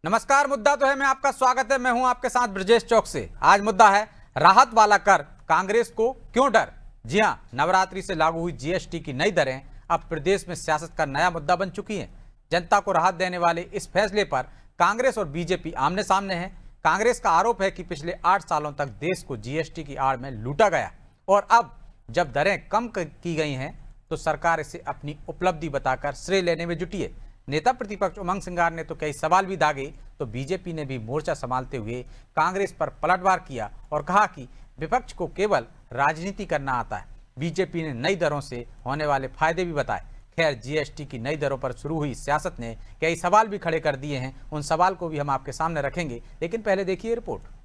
नमस्कार। मुद्दा तो है मैं आपका स्वागत है। मैं हूं आपके साथ ब्रजेश चौक से। आज मुद्दा है राहत वाला कर, कांग्रेस को क्यों डर। जी हां, नवरात्रि से लागू हुई जीएसटी की नई दरें अब प्रदेश में सियासत का नया मुद्दा बन चुकी हैं। जनता को राहत देने वाले इस फैसले पर कांग्रेस और बीजेपी आमने सामने है। कांग्रेस का आरोप है कि पिछले 8 सालों तक देश को जीएसटी की आड़ में लूटा गया और अब जब दरें कम की गई हैं तो सरकार इसे अपनी उपलब्धि बताकर श्रेय लेने में जुटी है। नेता प्रतिपक्ष उमंग सिंगार ने तो कई सवाल भी दागे तो बीजेपी ने भी मोर्चा संभालते हुए कांग्रेस पर पलटवार किया और कहा कि विपक्ष को केवल राजनीति करना आता है। बीजेपी ने नई दरों से होने वाले फायदे भी बताए। खैर, जीएसटी की नई दरों पर शुरू हुई सियासत ने कई सवाल भी खड़े कर दिए हैं। उन सवाल को भी हम आपके सामने रखेंगे, लेकिन पहले देखिए रिपोर्ट।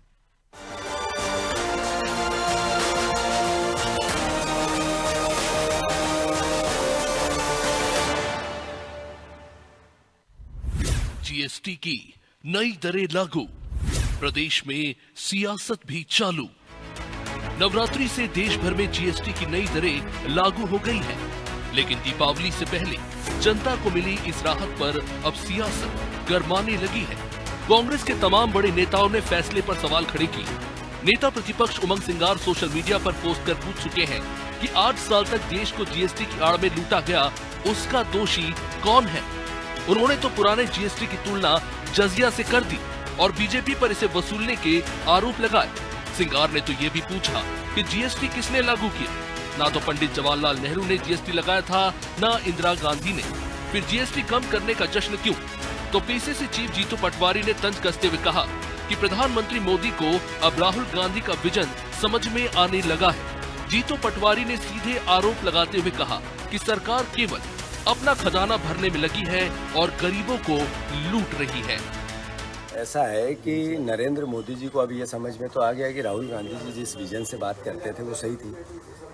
जीएसटी की नई दरें लागू, प्रदेश में सियासत भी चालू। नवरात्रि से देश भर में जीएसटी की नई दरें लागू हो गई हैं, लेकिन दीपावली से पहले जनता को मिली इस राहत पर अब सियासत गरमाने लगी है। कांग्रेस के तमाम बड़े नेताओं ने फैसले पर सवाल खड़े किए। नेता प्रतिपक्ष उमंग सिंगार सोशल मीडिया पर पोस्ट कर पूछ चुके हैं कि 8 साल तक देश को जीएसटी की आड़ में लूटा गया, उसका दोषी कौन है। उन्होंने तो पुराने जीएसटी की तुलना जजिया से कर दी और बीजेपी पर इसे वसूलने के आरोप लगाए। सिंगार ने तो ये भी पूछा कि जीएसटी किसने लागू किया। ना तो पंडित जवाहरलाल नेहरू ने जीएसटी लगाया था, ना इंदिरा गांधी ने। फिर जीएसटी कम करने का जश्न क्यों। तो पीसीसी चीफ जीतू पटवारी ने तंज कसते हुए कहा कि प्रधानमंत्री मोदी को अब राहुल गांधी का विजन समझ में आने लगा है। जीतू पटवारी ने सीधे आरोप लगाते हुए कहा कि सरकार केवल अपना खजाना भरने में लगी है और गरीबों को लूट रही है। ऐसा है कि नरेंद्र मोदी जी को अभी ये समझ में तो आ गया कि राहुल गांधी जी जिस विजन से बात करते थे वो सही थी।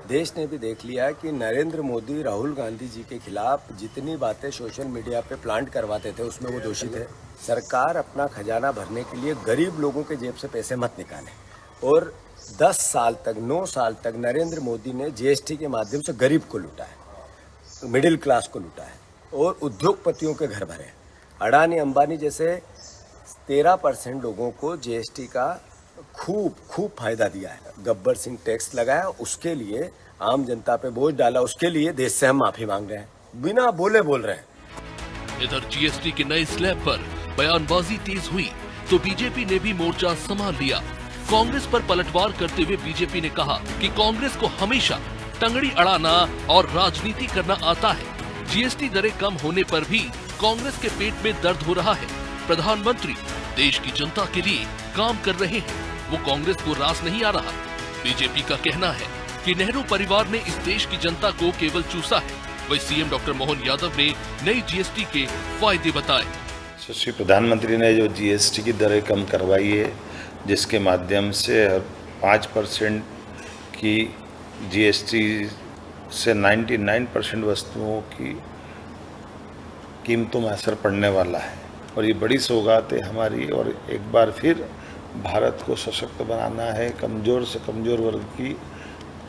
देश ने भी देख लिया कि नरेंद्र मोदी राहुल गांधी जी के खिलाफ जितनी बातें सोशल मीडिया पे प्लांट करवाते थे उसमें वो दोषी थे। सरकार अपना खजाना भरने के लिए गरीब लोगों के जेब से पैसे मत निकाले। और 10 साल तक 9 साल तक नरेंद्र मोदी ने जीएसटी के माध्यम से गरीब को लूटा है, मिडिल क्लास को लूटा है और उद्योगपतियों के घर भरे। अडानी अंबानी जैसे 13% लोगों को जीएसटी का खूब फायदा दिया है। गब्बर सिंह टैक्स लगाया, उसके लिए आम जनता पे बोझ डाला, उसके लिए देश से हम माफी मांग रहे हैं, बिना बोले बोल रहे हैं। इधर जीएसटी के नए स्लैब पर बयानबाजी तेज हुई तो बीजेपी ने भी मोर्चा संभाल लिया। कांग्रेस पर पलटवार करते हुए बीजेपी ने कहा कि कांग्रेस को हमेशा टंगड़ी अड़ाना और राजनीति करना आता है। जीएसटी दरें कम होने पर भी कांग्रेस के पेट में दर्द हो रहा है। प्रधानमंत्री देश की जनता के लिए काम कर रहे हैं, वो कांग्रेस को रास नहीं आ रहा। बीजेपी का कहना है कि नेहरू परिवार ने इस देश की जनता को केवल चूसा है। वही सीएम डॉक्टर मोहन यादव ने नई जीएसटी के फायदे बताए। श्री प्रधानमंत्री ने जो जीएसटी की दरें कम करवाई है, जिसके माध्यम से 5% की जीएसटी से 99% वस्तुओं की कीमतों में असर पड़ने वाला है और ये बड़ी सौगात है हमारी। और एक बार फिर भारत को सशक्त बनाना है, कमज़ोर से कमज़ोर वर्ग की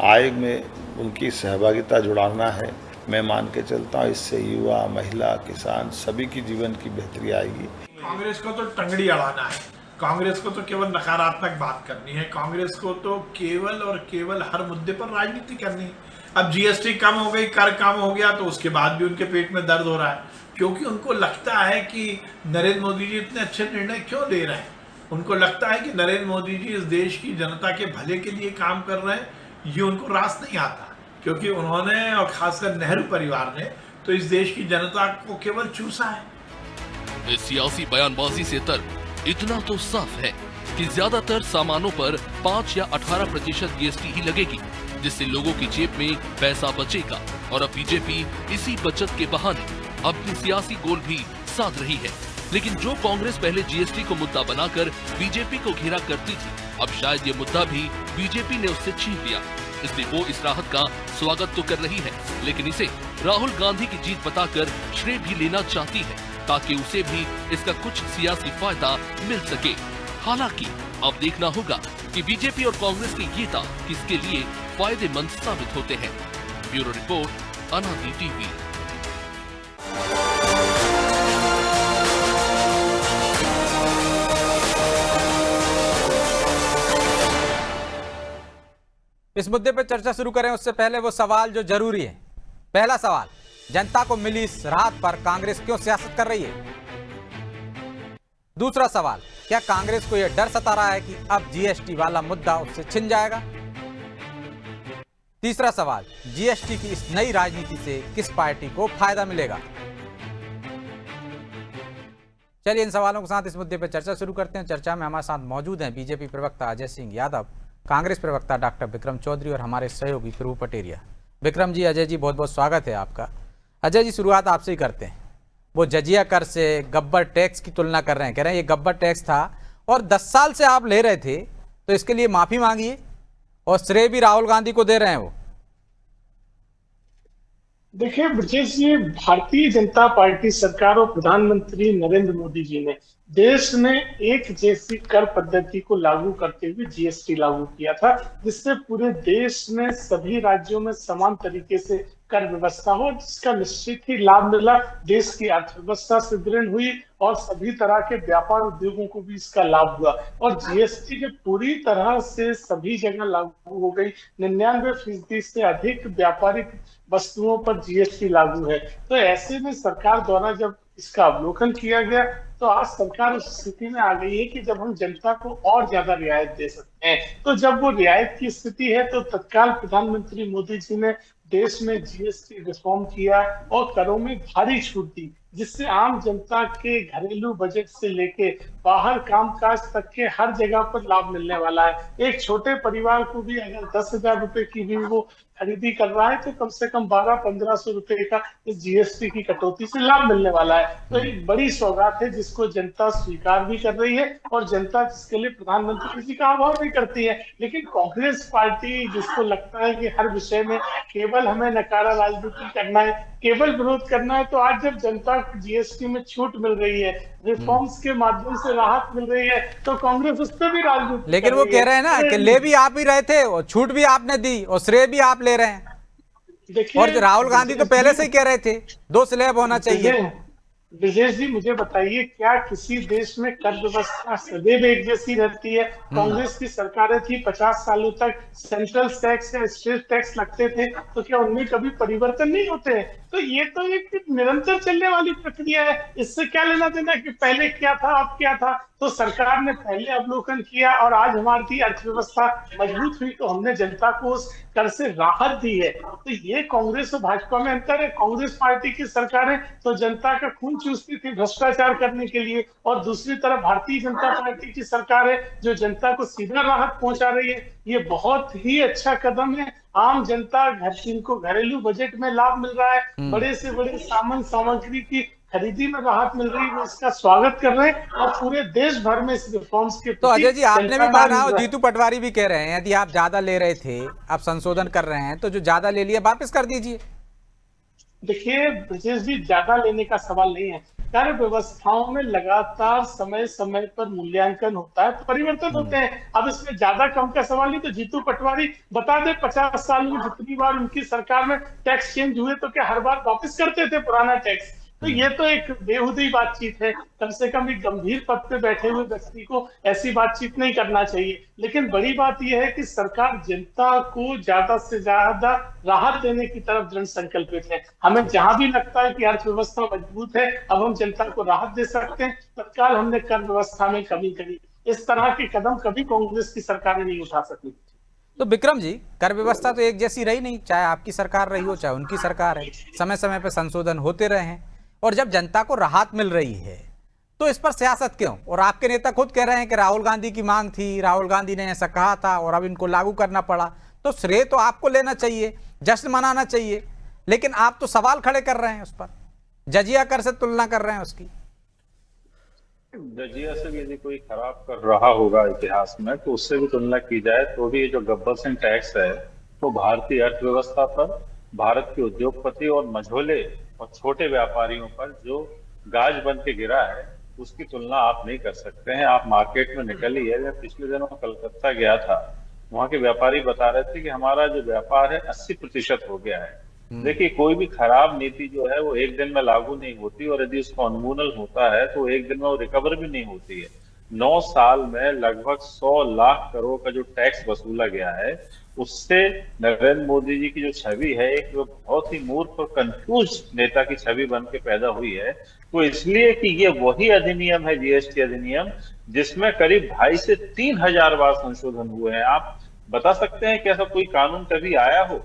आय में उनकी सहभागिता जुड़ाना है। मैं मान के चलता हूँ इससे युवा, महिला, किसान सभी की जीवन की बेहतरी आएगी। कांग्रेस को तो टंगड़ी अड़ाना है, कांग्रेस को तो केवल नकारात्मक बात करनी है, कांग्रेस को तो केवल और केवल हर मुद्दे पर राजनीति करनी है। अब जीएसटी कम हो गई, कर कम हो गया तो उसके बाद भी उनके पेट में दर्द हो रहा है, क्योंकि उनको लगता है कि नरेंद्र मोदी जी इतने अच्छे निर्णय क्यों ले रहे हैं। उनको लगता है कि नरेंद्र मोदी जी इस देश की जनता के भले के लिए काम कर रहे हैं। ये उनको रास नहीं आता, क्योंकि उन्होंने और खासकर नेहरू परिवार ने तो इस देश की जनता को केवल चूसा है। इस सियासी बयानबाजी से तर्क इतना तो साफ है कि ज्यादातर सामानों पर 5 या 18% जीएसटी ही लगेगी, जिससे लोगों की जेब में पैसा बचेगा। और अब बीजेपी इसी बचत के बहाने अपनी सियासी गोल भी साध रही है। लेकिन जो कांग्रेस पहले जीएसटी को मुद्दा बनाकर बीजेपी को घेरा करती थी, अब शायद ये मुद्दा भी बीजेपी ने उससे छीन लिया। इसलिए वो इस राहत का स्वागत तो कर रही है, लेकिन इसे राहुल गांधी की जीत बताकर श्रेय भी लेना चाहती है, ताकि उसे भी इसका कुछ सियासी फायदा मिल सके। हालांकि अब देखना होगा कि बीजेपी और कांग्रेस के ये दांव किसके लिए फायदेमंद साबित होते हैं। ब्यूरो रिपोर्ट, अनादि टीवी। इस मुद्दे पर चर्चा शुरू करें उससे पहले वो सवाल जो जरूरी है। पहला सवाल, जनता को मिली इस राहत पर कांग्रेस क्यों सियासत कर रही है? दूसरा सवाल, क्या कांग्रेस को यह डर सता रहा है कि अब जीएसटी वाला मुद्दा उससे छिन जाएगा? तीसरा सवाल, जीएसटी की इस नई राजनीति से किस पार्टी को फायदा मिलेगा? चलिए इन सवालों के साथ इस मुद्दे पर चर्चा शुरू करते हैं। चर्चा में हमारे साथ मौजूद हैं बीजेपी प्रवक्ता अजय सिंह यादव, कांग्रेस प्रवक्ता डॉक्टर विक्रम चौधरी और हमारे सहयोगी प्रभु पटेरिया। विक्रम जी, अजय जी, बहुत बहुत स्वागत है आपका। अजय जी, शुरुआत आपसे ही करते हैं। वो जजिया कर से गब्बर टैक्स की तुलना कर रहे हैं, कह रहे हैं ये गब्बर टैक्स था और 10 साल से आप ले रहे थे, तो इसके लिए माफी मांगिए और श्रेय भी राहुल गांधी को दे रहे हैं वो। देखिए ब्रजेश जी, भारतीय जनता पार्टी सरकार और प्रधानमंत्री नरेंद्र मोदी जी ने देश में एक जैसी कर पद्धति को लागू करते हुए जीएसटी लागू किया था, जिससे पूरे देश में सभी राज्यों में समान तरीके से कर व्यवस्था हो, जिसका निश्चित ही लाभ मिला। देश की अर्थव्यवस्था सुदृढ़ हुई और सभी तरह के व्यापार उद्योगों को भी इसका लाभ हुआ और जीएसटी जब पूरी तरह से सभी जगह लागू हो गई, 99% से अधिक व्यापारिक वस्तुओं पर जीएसटी लागू है। तो ऐसे में सरकार द्वारा जब इसका अवलोकन किया गया तो आज सरकार उस स्थिति में आ गई है कि जब हम जनता को और ज्यादा रियायत दे सकते हैं। तो जब वो रियायत की स्थिति है तो तत्काल प्रधानमंत्री मोदी जी ने देश में जीएसटी रिफॉर्म किया और करों में भारी छूट दी, जिससे आम जनता के घरेलू बजट से लेके बाहर कामकाज तक के हर जगह पर लाभ मिलने वाला है। एक छोटे परिवार को भी अगर 10,000 रुपए की भी वो खरीदी कर रहा है तो कम से कम 1200-1500 रुपए का इस जीएसटी की कटौती से लाभ मिलने वाला है। तो एक बड़ी सौगात है जिसको जनता स्वीकार भी कर रही है और जनता जिसके लिए प्रधानमंत्री जी का आभार भी करती है। लेकिन कांग्रेस पार्टी जिसको लगता है कि हर विषय में केवल हमें नकारा राजनीति करना है, केवल विरोध करना है, तो आज जब जनता को जीएसटी में छूट मिल रही है, रिफॉर्म्स के माध्यम से राहत मिल रही है, तो कांग्रेस उस पर भी राजनीति। लेकिन वो कह रहे हैं ना कि ले भी आप ही रहे थे और छूट भी आपने दी और श्रेय भी आप ले रहे हैं। देखिए, और राहुल गांधी तो पहले से ही कह रहे थे 2 स्लैब होना चाहिए। ब्रजेश जी, मुझे बताइए, क्या किसी देश में कर व्यवस्था सदैव एक जैसी रहती है? कांग्रेस की सरकारें थी, 50 सालों तक सेंट्रल टैक्स या स्टेट टैक्स लगते थे, तो क्या उनमें कभी परिवर्तन नहीं होते हैं? तो ये तो एक निरंतर चलने वाली प्रक्रिया है। इससे क्या लेना देना कि पहले क्या था अब क्या था? तो सरकार ने पहले अवलोकन किया और आज हमारी अर्थव्यवस्था मजबूत हुई तो हमने जनता को उस कर से राहत दी है। तो ये कांग्रेस और भाजपा में अंतर है। कांग्रेस पार्टी की सरकारें तो जनता का खून चूसती थी भ्रष्टाचार करने के लिए, और दूसरी तरफ भारतीय जनता पार्टी की सरकार है जो जनता को सीधा राहत पहुंचा रही है। ये बहुत ही अच्छा कदम है। आम जनता जिनको घरेलू बजट में लाभ मिल रहा है, बड़े से बड़े सामान सामग्री की खरीदी में राहत मिल रही है, वो इसका स्वागत कर रहे हैं और पूरे देश भर में इस रिफॉर्म्स के तो अजय जी, आपने भी माना और जीतू पटवारी भी कह रहे हैं यदि आप ज्यादा ले रहे थे, आप संशोधन कर रहे हैं, तो जो ज्यादा ले लिया वापस कर दीजिए। देखिए ब्रजेश जी, ज्यादा लेने का सवाल नहीं है। कर व्यवस्थाओं में लगातार समय समय पर मूल्यांकन होता है, तो परिवर्तन होते हैं। अब इसमें ज्यादा कम का सवाल नहीं। तो जीतू पटवारी बता दे, 50 साल में जितनी बार उनकी सरकार में टैक्स चेंज हुए तो क्या हर बार वापस करते थे पुराना टैक्स? तो ये तो एक बेहुदी बातचीत है। कम से कम एक गंभीर पद पे बैठे हुए व्यक्ति को ऐसी बातचीत नहीं करना चाहिए। लेकिन बड़ी बात यह है कि सरकार जनता को ज्यादा से ज्यादा राहत देने की तरफ दृढ़ संकल्पित है। हमें जहां भी लगता है कि अर्थव्यवस्था मजबूत है, अब हम जनता को राहत दे सकते हैं, तत्काल हमने कर व्यवस्था में कमी करी। इस तरह के कदम कभी कांग्रेस की सरकार नहीं उठा सकी। तो विक्रम जी, कर व्यवस्था तो एक जैसी रही नहीं, चाहे आपकी सरकार रही हो चाहे उनकी सरकार है, समय समय पर संशोधन होते रहे हैं। और जब जनता को राहत मिल रही है तो इस पर सियासत क्यों? और आपके नेता खुद कह रहे हैं कि राहुल गांधी की मांग थी, राहुल गांधी ने ऐसा कहा था और अब इनको लागू करना पड़ा, तो श्रेय तो आपको लेना चाहिए, जश्न मनाना चाहिए। लेकिन आप तो सवाल खड़े कर रहे हैं उस पर, जजिया कर से तुलना कर रहे हैं उसकी। जजिया से भी यदि कोई खराब कर रहा होगा इतिहास में तो उससे भी तुलना की जाए तो भी ये जो गब्बर सिंह टैक्स है तो भारतीय अर्थव्यवस्था पर, भारत के उद्योगपति और मझोले और छोटे व्यापारियों पर जो गाज बन के गिरा है उसकी तुलना आप नहीं कर सकते हैं। आप मार्केट में निकलिए। मैं पिछले दिनों कलकत्ता गया था, वहां के व्यापारी बता रहे थे कि हमारा जो व्यापार है 80% हो गया है। देखिए, कोई भी खराब नीति जो है वो एक दिन में लागू नहीं होती और यदि उसको उन्मूलन होता है तो एक दिन में वो रिकवर भी नहीं होती है। 9 साल में लगभग 100 लाख करोड़ का जो टैक्स वसूला गया है उससे नरेंद्र मोदी जी की जो छवि है एक जो बहुत ही मूर्ख और कंफ्यूज नेता की छवि बन के पैदा हुई है। तो इसलिए कि ये वही अधिनियम है, जीएसटी अधिनियम, जिसमें करीब 2,500 से 3,000 बार संशोधन हुए हैं। आप बता सकते हैं कि ऐसा कोई कानून कभी आया हो?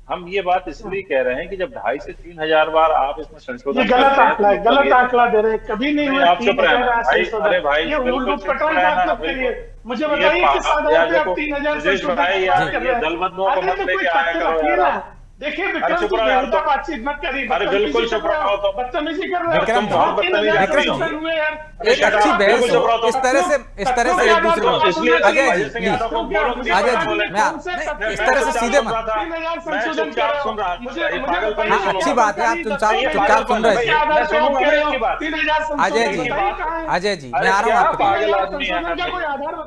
हम ये बात इसलिए कह रहे हैं कि जब 2,500 से 3,000 बार आप इसमें संशोधन गलत आंकड़ा है, गलत आंकड़ा दे रहे हैं। कभी नहीं हुआ आप चुप रहना भाई। अरे भाई ये बिल्कुल चुप रहना, बिल्कुल। मुझे बताइए किस आधार पे आप 3,000 ब्रजेश भाई यार, ये दल बदलुओं को मत लेके आया करो यार। देखिए अरे विक्रम चुप जी, रहो यार, बेहुदा बातचीत मत करिए। अरे बिल्कुल चुप रहो तो। बदतमीजी कर रहे हो। विक्रम जी, बहुत 3,000 विक्रम जी, संशोधन हुए यार। एक अच्छी बहस हो, इस तरह से एक दूसरे को इसलिए अजय जी सिंह प्लीज, यादव को बोलो कि अजय मत जी बोले। मैं इस तरह से सीधे मत। मैं चुपचाप सुन रहा था। ये पागलपन हाँ, नहीं अच्छी सुनो। बात है, आप चुपचाप सुन रहे थे। मैं सुनूंगा नहीं की बात। अजय जी मैं आ रहा हूँ आपके पागल आदमी है।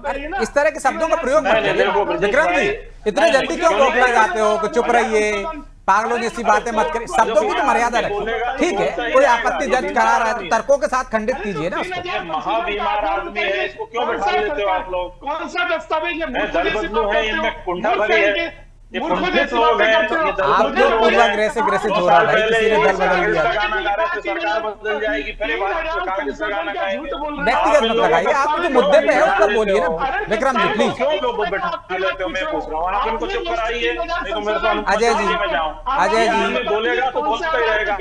पास। इस तरह के शब्दों का प्रयोग मत नहीं, देखो, करिए। ब्रजेश विक्रम जी, भाई, इतने नहीं, जल्दी क्यों क्यों रोकना नहीं चाहते हो कि चुप रहिए, पागलों जैसी बातें मत करिए, शब्दों की तो मर्यादा रखिए। ठीक है, कोई आपत्ति दर्ज करा रहा है तो तर्कों के साथ खंडित कीजिए ना उसको। ये महाबीमार आदमी है, इसको क्यों बैठा लेते हो आप लोग? कौन सा दस्तावेज दल बदलू है, इनमें कुंडा भरी है, ये कुंठित लोग हैं। आप जो पूर्वाग्रह से ग्रसित हो रहा है, किसी ने दल बदल दिया। गाना गा रहे थे, सरकार बदल जाएगी, फिर कांग्रेस का गाना गाएंगे। व्यक्तिगत मत लगाइए, आप जो मुद्दे पे है उस पर बोलिए ना। विक्रम जी प्लीज। क्यों लोग बैठा लेते हो? मैं पूछ रहा हूँ, आप इनको चुप कराइए, नहीं तो मेरे को अजय जी, अजय जी, बोलेगा तो बोलता ही रहेगा।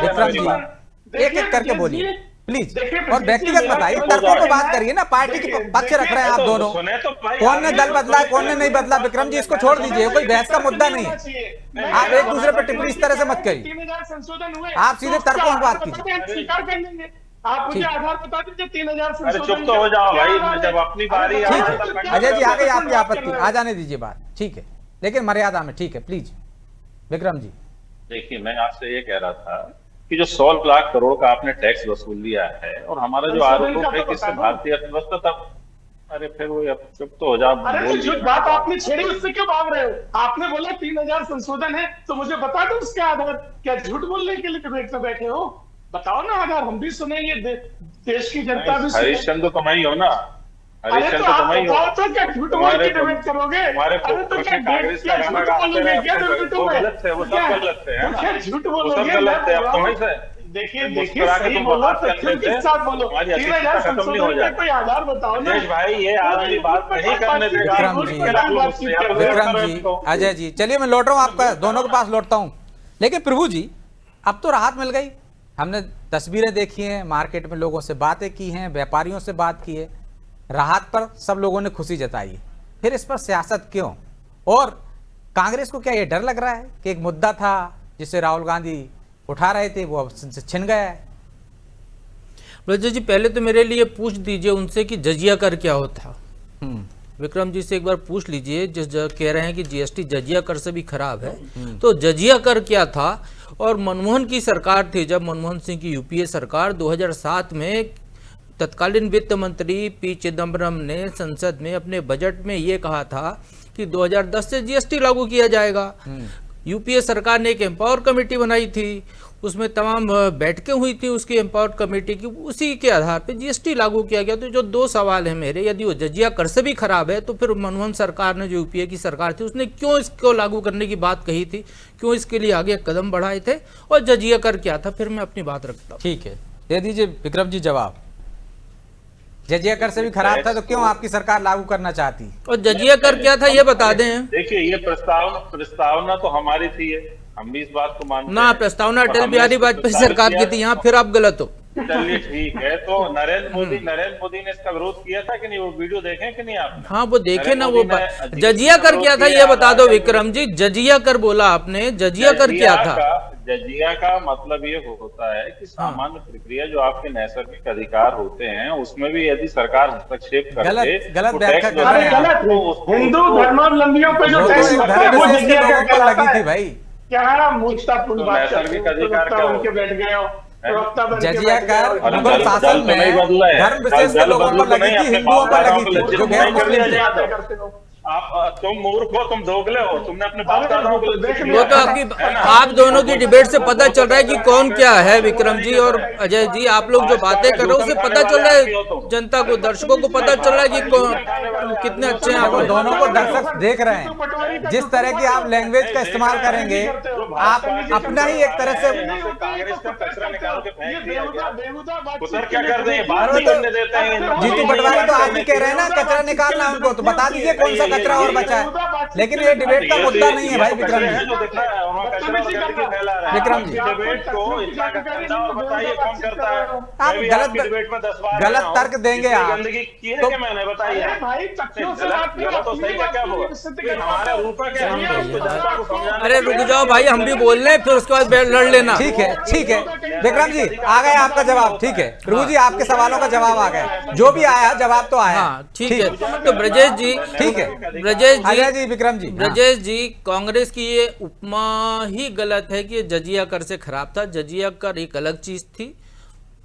विक्रम जी एक एक करके बोलिए प्लीज, और व्यक्तिगत बताइए, तर्कों पे बात करिए ना। पार्टी के पक्ष रख रहे हैं आप दोनों। कौन ने दल बदला, कौन ने नहीं बदला? विक्रम जी इसको छोड़ दीजिए, कोई बहस का मुद्दा नहीं है। आप एक दूसरे पर टिप्पणी इस तरह से मत करिए। 3,000 संशोधन हुए, आप सीधे तर्कों में बात कीजिए। स्वीकार कर लेंगे। आप मुझे आधार बता दीजिए 3,000 अरे संशोधन। चुप तो हो जाओ भाई, जब अपनी बारी आए ठीक तब है अजय जी, आ गई आपकी आपत्ति, आ जाने दीजिए बात। ठीक है, लेकिन मर्यादा में। ठीक है प्लीज विक्रम जी। देखिए, मैं आपसे ये कह रहा था कि जो 100 लाख करोड़ का आपने टैक्स वसूल लिया है, और हमारा जो आरोप है कि इससे भारतीय अर्थव्यवस्था तब, अरे फिर वो चुप तो हो जाओ। अरे जो बात आपने छेड़ी उससे क्यों भाग रहे हो? आपने बोला 3,000 संशोधन है, तो मुझे बता दो उसके आधार। क्या झूठ बोलने के लिए डिबेट में बैठे हो? बताओ ना आधार, हम भी सुनेंगे, देश की जनता भी सुने। हरीशचंद्र तो मैं ही हो ना, अरे तो हरीशचंद्र तो मैं ही बताओ हो। तो क्या झूठ बोल के डिबेट करोगे? हमारे अरे तो क्या कांग्रेस का गाना गाते रहे, वो गलत थे, वो सब गलत थे, है ना? क्या झूठ वो सब बोलोगे? गलत थे, अब तो वहीं से देखिए मुस्कुरा के सही तुम बोलो, बात तो करते क्यों थे, किस साथ बोलो? तुम्हारी 3,000 खत्म नहीं हो संशोधन जाए। का कोई आधार बताओ ना। ब्रजेश भाई, ये आदमी बात नहीं करने देगा। विक्रम जी, अजय जी, चलिए मैं लौट रहा हूँ आपका, दोनों के पास लौटता हूँ। लेकिन प्रभु जी, अब तो राहत मिल गई। हमने तस्वीरें देखी हैं, मार्केट में लोगों से बातें की हैं, व्यापारियों से बात की है, राहत पर सब लोगों ने खुशी जताई है। फिर इस पर सियासत क्यों? और कांग्रेस को क्या ये डर लग रहा है कि एक मुद्दा था जिसे राहुल गांधी उठा रहे थे, वो अब छिन गया है? ब्रजेश जी, पहले तो मेरे लिए पूछ दीजिए उनसे कि जजिया कर क्या होता। विक्रम जी से एक बार पूछ लीजिए, जिस कह रहे हैं कि जीएसटी जजिया कर से भी खराब है, तो जजिया कर क्या था? और मनमोहन की सरकार थी, जब मनमोहन सिंह की यूपीए सरकार 2007 में तत्कालीन वित्त मंत्री पी चिदम्बरम ने संसद में अपने बजट में ये कहा था कि 2010 से जीएसटी लागू किया जाएगा। यूपीए सरकार ने एक एम्पावर कमेटी बनाई थी, उसमें तमाम बैठकें हुई थी उसकी एम्पावर कमेटी की, उसी के आधार पे जीएसटी लागू किया गया। तो जो दो सवाल है मेरे, यदि वो जजिया कर से भी खराब है तो फिर मनमोहन सरकार ने, जो यूपीए की सरकार थी, उसने क्यों इसको लागू करने की बात कही थी, क्यों इसके लिए आगे कदम बढ़ाए थे, और जजिया कर क्या था? फिर मैं अपनी बात रखता हूँ। ठीक है, दे दीजिए विक्रम जी जवाब। जजिया कर से भी खराब था तो क्यों आपकी सरकार लागू करना चाहती? और जजिया कर क्या था ये बता दें। देखिए, ये प्रस्तावना तो हमारी थी, हम भी इस बात को मानते ना, हैं। प्रस्तावना अटल बिहारी वाजपेयी सरकार की थी, यहाँ फिर आप गलत हो। चलिए ठीक है, तो नरेंद्र मोदी ने इसका विरोध किया था कि नहीं? वो वीडियो देखें कि नहीं आपने? हाँ, वो देखे ना। वो नरेंद्र जजिया कर क्या था ये बता दो विक्रम जी। जजिया कर बोला आपने, जजिया कर क्या था? जजिया का मतलब ये होता है कि सामान्य प्रक्रिया, जो आपके नैसर्गिक अधिकार होते हैं, उसमें भी यदि सरकार हस्तक्षेप करे, गलत व्याख्या कर रहे हैं। गलत हिंदू धर्मावलंबियों पे जो टैक्स लगता है वो जजिया कर लगी थी भाई। क्या मूर्खतापूर्ण बात करते हो? प्रवक्ता बन के बैठ गए हो, प्रवक्ता बन के जजिया बैठ गए हो। कर मुगल शासन में धर्म विशेष के लोगों पर लगी थी, हिंदुओं पर लगी थी, जो गैर मुस्लिम थे। तुम मूर्ख हो, तुम दोगले हो, तुमने अपने बाप दादाओं को वो तो आपकी आप दोनों की डिबेट से पता चल रहा है कि कौन क्या है। विक्रम जी और अजय जी, आप लोग जो बातें कर रहे हो उससे पता चल रहा है, जनता को, दर्शकों को पता चल रहा है कि कितने अच्छे हैं आप। दोनों को दर्शक देख रहे हैं, जिस तरह की आप लैंग्वेज का इस्तेमाल करेंगे, आप अपना ही एक तरह से कांग्रेस का कचरा निकाल के फेंक दिया गया। उधर क्या कर रहे हैं, बात नहीं करने देते हैं। जीतू पटवारी तो आज भी कह रहे हैं ना कचरा निकालना उनको, तो बता दीजिए कौन सा कचरा और बचा है। लेकिन ये डिबेट का मुद्दा नहीं है भाई विक्रम जी। विक्रम जी, डिबेट को इतना गंदा और बताइए कौन करता है। आप गलत तर्क देंगे आप गंदगी की है कि मैंने बताइए गलत तो सही का क्या होगा, हमारा रूपा क्या है। अरे रुक जाओ भाई, हम भी बोल रहे हैं, फिर उसके बाद लड़ लेना। ठीक है, ठीक है विक्रम जी, आ गया आपका जवाब। ठीक है प्रभु जी, आपके सवालों का जवाब आ गया, जो भी आया जवाब तो आया। हाँ ठीक है। तो ब्रजेश जी, ठीक है ब्रजेश अजय जी, विक्रम जी, ब्रजेश जी, कांग्रेस की ये उपमा ही गलत है कि जजिया कर से खराब था। जजिया कर एक अलग चीज थी,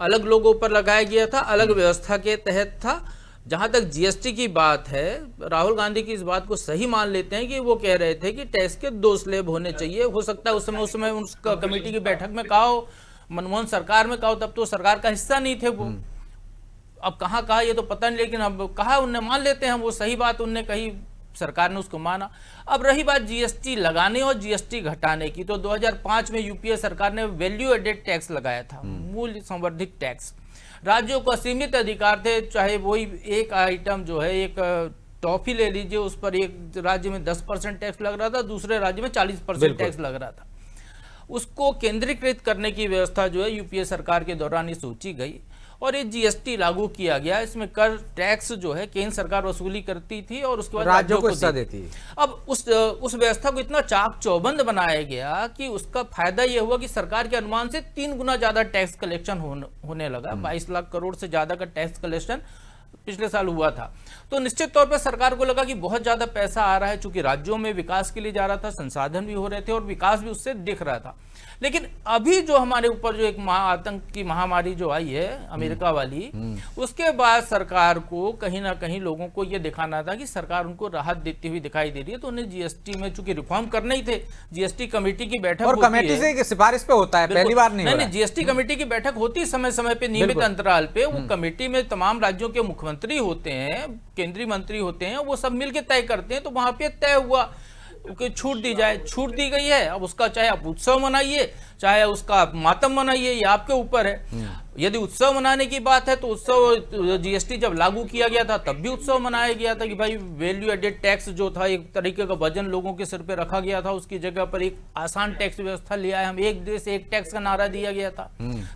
अलग लोगों पर लगाया गया था, अलग व्यवस्था के तहत था। जहां तक जीएसटी की बात है, राहुल गांधी की इस बात को सही मान लेते हैं कि वो कह रहे थे कि टैक्स के 2 स्लैब होने चाहिए। हो सकता है उस समय उस कमेटी की बैठक में कहा हो, मनमोहन सरकार में कहा हो, तब तो सरकार का हिस्सा नहीं थे वो। अब कहाँ कहा ये तो पता नहीं, लेकिन अब कहा उनने, मान लेते हैं वो सही बात उनने कही, सरकार ने उसको माना। अब रही बात जीएसटी लगाने और जीएसटी घटाने की, तो 2005 में यूपीए सरकार ने वैल्यू एडेड टैक्स लगाया था, मूल्य संवर्धित टैक्स। राज्यों को असीमित अधिकार थे, चाहे वही एक आइटम जो है, एक टॉफी ले लीजिए, उस पर एक राज्य में 10% टैक्स लग रहा था, दूसरे राज्य में 40% टैक्स लग रहा था। उसको केंद्रीकृत करने की व्यवस्था जो है यूपीए सरकार के दौरान ये सोची गई और ये जीएसटी लागू किया गया। इसमें कर टैक्स जो है केंद्र सरकार वसूली करती थी और उसके बाद राज्यों को हिस्सा देती है। अब उस व्यवस्था को इतना चाक चौबंद बनाया गया कि उसका फायदा यह हुआ कि सरकार के अनुमान से 3 गुना ज्यादा टैक्स कलेक्शन होने लगा। 22 लाख करोड़ से ज्यादा का टैक्स कलेक्शन पिछले साल हुआ था। तो निश्चित तौर पर सरकार को लगा कि बहुत ज्यादा पैसा आ रहा है, चूंकि राज्यों में विकास के लिए जा रहा था, संसाधन भी हो रहे थे और विकास भी उससे दिख रहा था। लेकिन अभी जो हमारे ऊपर जो एक आतंक की महामारी जो आई है अमेरिका वाली, उसके बाद सरकार को कहीं ना कहीं लोगों को यह दिखाना था कि सरकार उनको राहत देती हुई दिखाई दे रही है। तो उन्हें जीएसटी में चूंकि रिफॉर्म करने ही थे, जीएसटी कमेटी की बैठक और कमेटी से सिफारिश पे होता है, पहली बार नहीं। जीएसटी कमेटी की बैठक होती समय समय पे, नियमित अंतराल पे। वो कमेटी में तमाम राज्यों के मुख्यमंत्री होते हैं, केंद्रीय मंत्री होते हैं, वो सब मिलकर तय करते हैं। तो वहां पे तय हुआ कि छूट दी जाए, छूट दी गई है। अब उसका चाहे आप उत्सव मनाइए, चाहे उसका आप मातम मनाइए, ये आपके ऊपर है। यदि उत्सव मनाने की बात है तो उत्सव, जीएसटी जब लागू किया गया था तब भी उत्सव मनाया गया था कि भाई वैल्यू एडेड टैक्स जो था, एक तरीके का वजन लोगों के सिर पे रखा गया था, उसकी जगह पर एक आसान टैक्स व्यवस्था लिया है। हम एक देश एक टैक्स का नारा दिया गया था,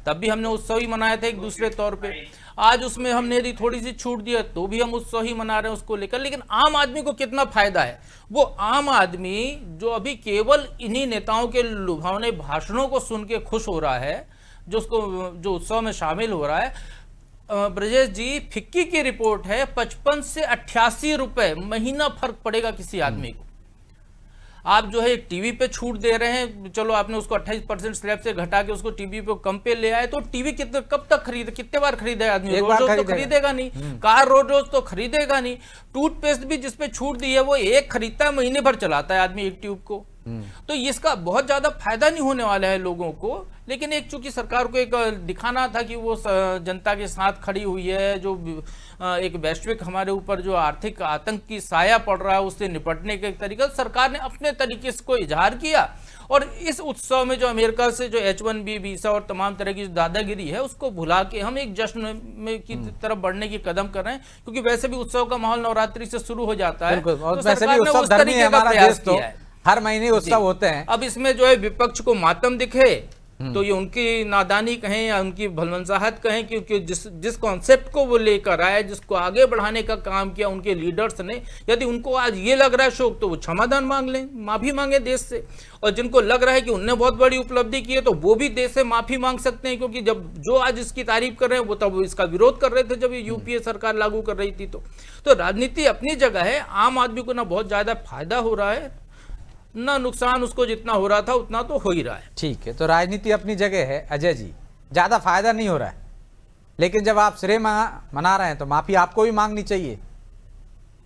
तब भी हमने उत्सव ही मनाया था एक दूसरे तौर पे। आज उसमें हमने यदि थोड़ी सी छूट दी है तो भी हम उत्सव ही मना रहे हैं उसको लेकर। लेकिन आम आदमी को कितना फायदा है? वो आम आदमी जो अभी केवल इन्हीं नेताओं के लुभावने भाषणों को सुन के खुश हो रहा है, जो उत्सव में शामिल हो रहा है। ब्रजेश जी, फिक्की की रिपोर्ट है 55 से 88 रुपए महीना फर्क पड़ेगा किसी आदमी को। आप जो है एक टीवी पे छूट दे रहे हैं, चलो आपने उसको 28% स्लैब से घटा के उसको टीवी पे कम पे ले आए, तो टीवी कब तक कितने बार खरीदे आदमी? रोज तो खरीदेगा नहीं, कार रोज तो खरीदेगा नहीं। टूथपेस्ट भी जिसपे छूट दी है वो एक खरीदता है, महीने भर चलाता है आदमी एक ट्यूब को। तो इसका बहुत ज्यादा फायदा नहीं होने वाला है लोगों को। लेकिन एक चूंकि सरकार को एक दिखाना था कि वो जनता के साथ खड़ी हुई है, जो एक वैश्विक हमारे ऊपर जो आर्थिक आतंक की साया पड़ रहा है उससे निपटने के तरीका सरकार ने अपने तरीके से को इजहार किया। और इस उत्सव में जो अमेरिका से जो H1B वीसा और तमाम तरह की दादागिरी है उसको भुला के हम एक जश्न में की तरफ बढ़ने की कदम कर रहे हैं, क्योंकि वैसे भी उत्सव का माहौल नवरात्रि से शुरू हो जाता है। तो वैसे भी उत्सव धर्मी है हमारा देश, तो हर महीने उत्सव होते हैं। अब इसमें जो है विपक्ष को मातम दिखे तो ये उनकी नादानी कहें या उनकी भलमनसाहत कहें, क्योंकि जिस कॉन्सेप्ट को वो लेकर आए, जिसको आगे बढ़ाने का काम किया उनके लीडर्स ने, यदि उनको आज ये लग रहा है शोक, तो वो क्षमादान मांग लें, माफी मांगे देश से। और जिनको लग रहा है कि उनने बहुत बड़ी उपलब्धि की है तो वो भी देश से माफी मांग सकते हैं, क्योंकि जब जो आज इसकी तारीफ कर रहे हैं वो तब इसका विरोध कर रहे थे जब ये यूपीए सरकार लागू कर रही थी। तो राजनीति अपनी जगह है, आम आदमी को ना बहुत ज्यादा फायदा हो रहा है ना नुकसान, उसको जितना हो रहा था उतना तो हो ही रहा है। ठीक है, तो राजनीति अपनी जगह है अजय जी, ज्यादा फायदा नहीं हो रहा है, लेकिन जब आप श्रेय मना रहे हैं तो माफी आपको भी मांगनी चाहिए।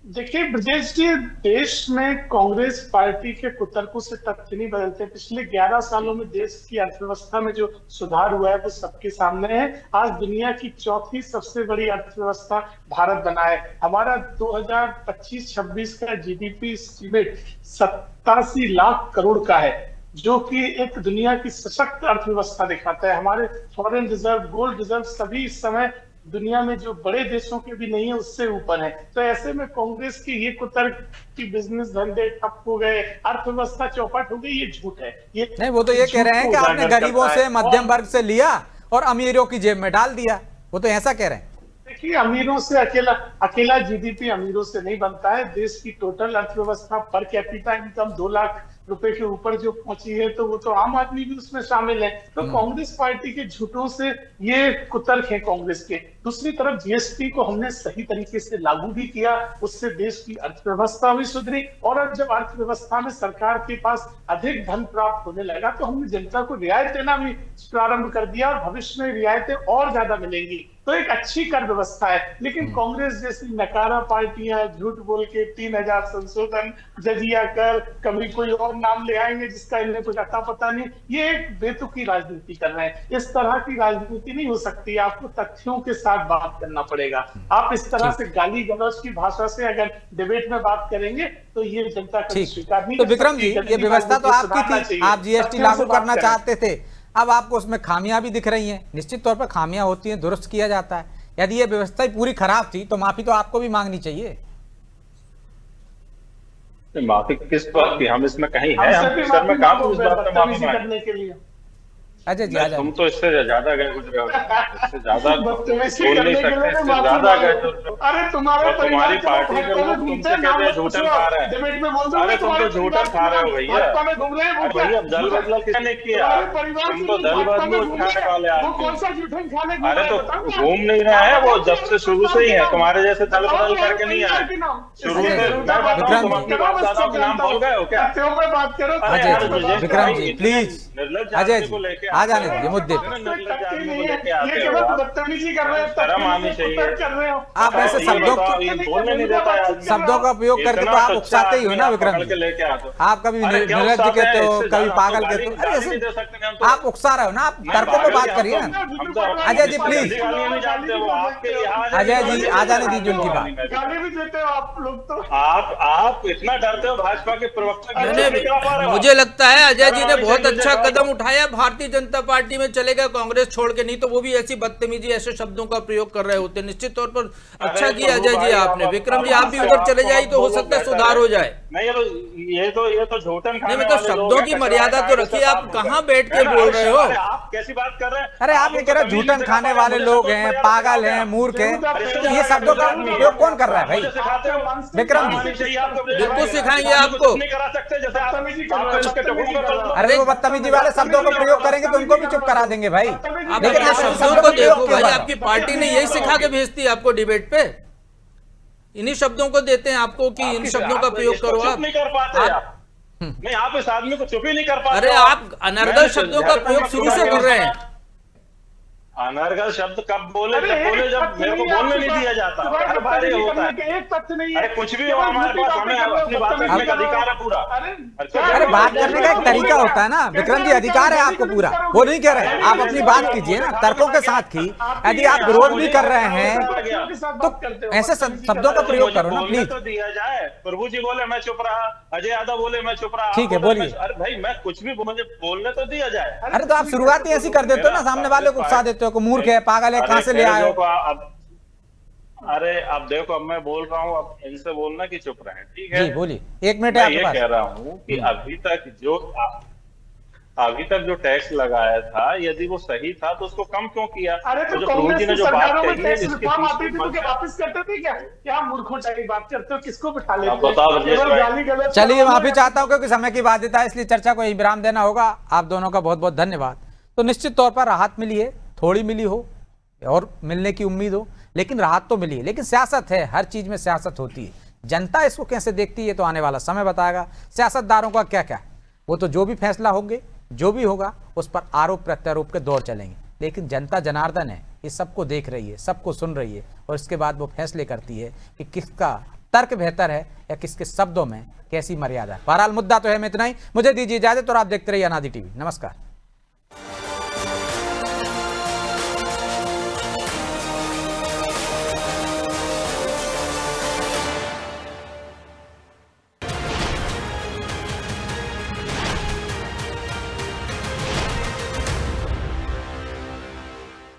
देखिए ब्रजेश जी, देश में कांग्रेस पार्टी के कुतर्कों से तथ्य नहीं बदलते। पिछले 11 सालों में देश की अर्थव्यवस्था में जो सुधार हुआ है वो सबके सामने है। आज दुनिया की चौथी सबसे बड़ी अर्थव्यवस्था भारत बना है। हमारा 2025-26 का जीडीपी एस्टीमेट 87 लाख करोड़ का है, जो कि एक दुनिया की सशक्त अर्थव्यवस्था दिखाता है। हमारे फॉरेन रिजर्व, गोल्ड रिजर्व सभी इस समय दुनिया में जो बड़े देशों के भी नहीं है उससे ऊपर है। तो ऐसे में कांग्रेस की ये कुतर्क की बिजनेस धंधे ठप हो गए, अर्थव्यवस्था चौपट हो गई, ये झूठ है। ये नहीं, वो तो ये कह रहे हैं कि आपने गरीबों से, मध्यम वर्ग से लिया और अमीरों की जेब में डाल दिया। वो तो ऐसा कह रहे हैं। देखिए, अमीरों से अकेला जीडीपी अमीरों से नहीं बनता है। देश की टोटल अर्थव्यवस्था पर कैपिटा इनकम 2 लाख रुपए के ऊपर जो पहुंची है, तो वो तो आम आदमी भी उसमें शामिल है। तो कांग्रेस पार्टी के झूठों से ये कुतर्क है कांग्रेस के। दूसरी तरफ जीएसटी को हमने सही तरीके से लागू भी किया, उससे देश की अर्थव्यवस्था भी सुधरी। और अब जब अर्थव्यवस्था में सरकार के पास अधिक धन प्राप्त होने लगा तो हमने जनता को रियायत देना भी प्रारंभ कर दिया और भविष्य में रियायतें और ज्यादा मिलेंगी। तो एक अच्छी कर व्यवस्था है। लेकिन कांग्रेस जैसी नकारा पार्टियां झूठ बोल के 3000 संशोधन, जजिया कर, कभी कोई और नाम ले आएंगे जिसका इन्हें कुछ अता पता नहीं, ये एक बेतुकी राजनीति कर रहे हैं। इस तरह की राजनीति नहीं हो सकती। आपको तथ्यों के साथ बात करना पड़ेगा। आप इस तरह से गाली गलौज की भाषा से अगर डिबेट में बात करेंगे तो ये जनता का स्वीकार नहीं। तो विक्रम जी, ये व्यवस्था तो आपकी थी, आप जीएसटी लागू करना चाहते थे। अब आपको उसमें खामियां भी दिख रही हैं। निश्चित तौर पर खामियां होती हैं, दुरुस्त किया जाता है। यदि ये व्यवस्था ही पूरी खराब थी तो माफी तो आपको भी मांगनी चाहिए। माफी किस बात की? हम इसमें कहीं है, हम सर में काम इस बात में माफी मांगने के लिए। अजय जी, तुम तो इससे ज्यादा गए गुजरे हो, इससे ज्यादा बोल नहीं सकते, इससे ज्यादा गए। अरे तुम्हारी पार्टी के लोग तुमसे कहते हैं झूठन खा रहे हैं। अरे तुम तो झूठन खा रहे हो भैया। भैया दल बदला किसने किया? तुम तो दल बदलू उठाने वाले आदमी। अरे तो घूम नहीं रहे हैं वो, जब से शुरू से ही है। तुम्हारे जैसे दल बदल करके नहीं आए शुरू से। मैं बताऊं, तुम अपने बापदादाओं के नाम भूल गए हो क्या? विक्रम जी प्लीज, अजय जी आ जाने दीजिए मुद्दे पर। शर्म आनी चाहिए। आप ऐसे शब्दों का उपयोग करके तो आप उकसाते ही हो ना विक्रम जी। आप कभी निर्लज्ज कहते हो, कभी पागल कहते हो। ऐसे आप उकसा रहे हो ना, आप तर्कों पे बात करिए ना। अजय जी प्लीज, अजय जी आ जाने दीजिए उनकी बात। आप इतना डरते हो भाजपा के प्रवक्ता। मुझे लगता है अजय जी ने बहुत अच्छा कदम उठाया। भारतीय जनता पार्टी में चलेगा कांग्रेस छोड़ के, नहीं तो वो भी ऐसी बदतमीजी, ऐसे शब्दों का प्रयोग कर रहे होते। निश्चित तौर पर अच्छा किया अजय जी आपने। विक्रम जी आप भी उधर चले जाए तो हो सकता है सुधार हो जाए। नहीं ये तो झूठन खाने नहीं, मतलब शब्दों की मर्यादा तो रखिए। आप कहाँ बैठ के बोल रहे हो? आप कैसी बात कर रहे हैं? अरे आप ये कह रहे हैं झूठन खाने वाले लोग हैं, पागल हैं, मूर्ख हैं। ये शब्दों का उपयोग कौन कर रहा है भाई? विक्रम जी बिल्कुल सिखाएंगे आपको। अरे वो बदतमीजी वाले शब्दों का प्रयोग करेंगे तो उनको भी चुप करा देंगे भाई। लेकिन शब्दों को देखो भाई, आपकी पार्टी ने यही सिखा के भेजती है आपको डिबेट पे। इन्हीं शब्दों को देते हैं आपको कि इन शब्दों का प्रयोग करो। आप नहीं कर पाते नहीं, आप इस आदमी को चुप ही नहीं कर पाते। अरे आप अनर्गल शब्दों का प्रयोग शुरू से कर रहे हैं। अनर्गल शब्द कब बोले? जब बोले, जब मेरे को बोलने नहीं दिया जाता। हर बार ये होता है। एक तथ्य नहीं है। अरे कुछ भी हो, हमारे पास, हमें अपनी बात करने का अधिकार है पूरा। अरे बात करने का एक तरीका होता है ना विक्रम जी, अधिकार है आपको पूरा। वो नहीं कह रहे, आप अपनी बात कीजिए ना तर्कों के साथ की। यदि आप विरोध भी कर रहे हैं तो ऐसे शब्दों का प्रयोग करो ना प्लीज। तो दिया जाए। प्रभु जी बोले मैं चुप रहा, अजय यादव बोले मैं चुप रहा। ठीक है बोलिए। अरे भाई मैं कुछ भी, मुझे बोलने तो दिया जाए। अरे तो आप शुरुआत ही ऐसी कर देते हो ना, सामने वाले को उकसा देते हो को मूर्ख है, पागल है, कहां से ले आए हो। अरे अब देखो, अब मैं बोल रहा हूँ, अब इनसे बोलना कि चुप रहे। ठीक है जी बोलिए, 1 मिनट है आपके पास। मैं ये कह रहा हूँ कि अभी तक जो टैक्स लगाया था, यदि वो सही था तो उसको कम क्यों किया? अरे तो जो कांग्रेस जी ने की जो बात सरकारों में कही है, टैक्स इसके रिफॉर्म आती थी तो क्या वापस करते थे क्या? क्या मूर्खों टाइप बात करते हो? किसको बिठा लेते हो? चलिए माफी चाहता हूं क्योंकि समय की बाध्यता है, इसलिए चर्चा को विराम देना होगा। आप दोनों का बहुत बहुत धन्यवाद। तो निश्चित तौर पर राहत मिली है, थोड़ी मिली हो और मिलने की उम्मीद हो, लेकिन राहत तो मिली है। लेकिन सियासत है, हर चीज में सियासत होती है। जनता इसको कैसे देखती है तो आने वाला समय बताएगा। सियासतदारों का क्या क्या, वो तो जो भी फैसला होंगे, जो भी होगा उस पर आरोप प्रत्यारोप के दौर चलेंगे। लेकिन जनता जनार्दन है, ये सबको देख रही है, सबको सुन रही है और इसके बाद वो फैसले करती है कि किसका तर्क बेहतर है या किसके शब्दों में कैसी मर्यादा है। बहरहाल मुद्दा तो है में इतना ही। मुझे दीजिए इजाजत और आप देखते रहिए अनादि टीवी। नमस्कार।